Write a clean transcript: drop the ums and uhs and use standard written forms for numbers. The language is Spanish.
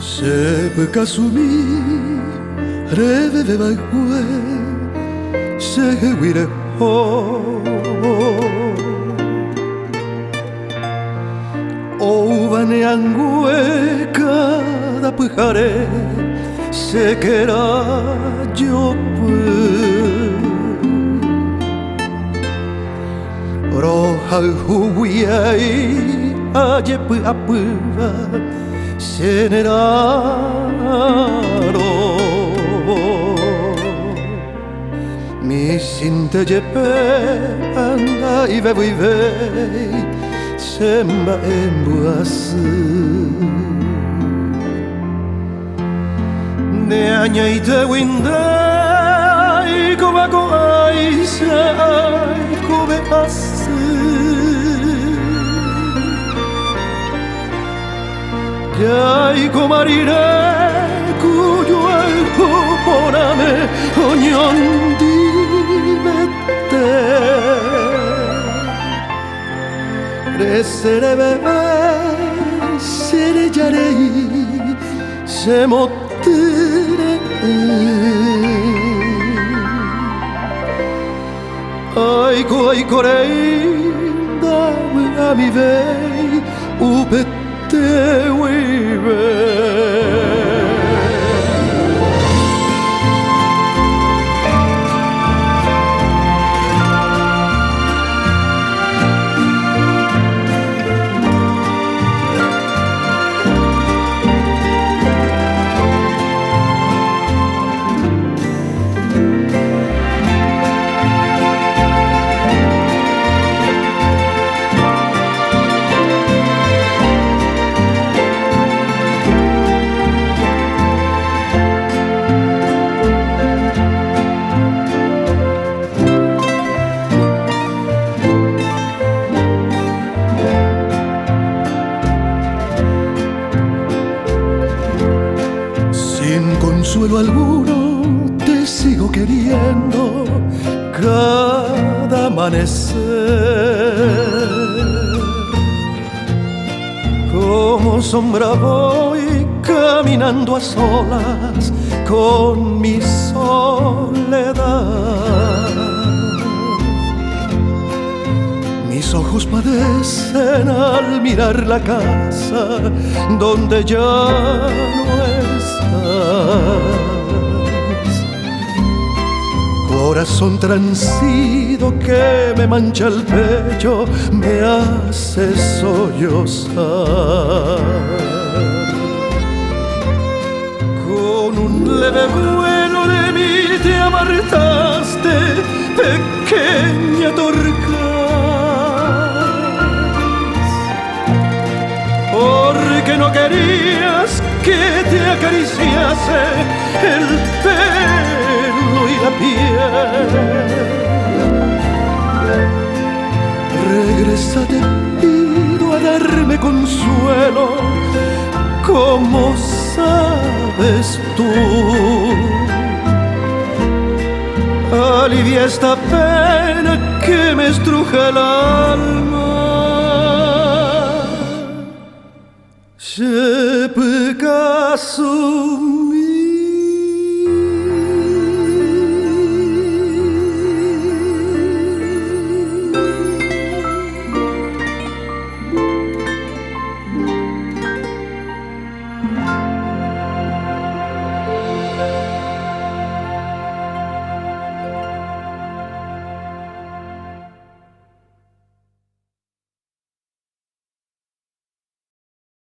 Sebekasumi reveve bagwe sehewire ho Ovane angue kada pujare sekera jopu Roha huwiai ajepu apuva Seneraro Mi sinte jepe anda ive vivei Semba embuası Ne anya ite windai Kovako aise ai kove ası Jai komarire kuyo alko porame Onyon dimette Resere bebe sere jarei Se mottere Aiko rei Damu amivei Upet te vive Consuelo alguno, te sigo queriendo cada amanecer. Como sombra voy caminando a solas con mi soledad. Mis ojos padecen al mirar la casa donde ya no estás. Corazón transido que me mancha el pecho, me hace sollozar. Con un leve vuelo de mí te apartaste, pequeña torcaz, porque no querías que te acariciase el pelo y la piel. Regresa, te pido, a darme consuelo, como sabes tú. Alivia esta pena que me estruja el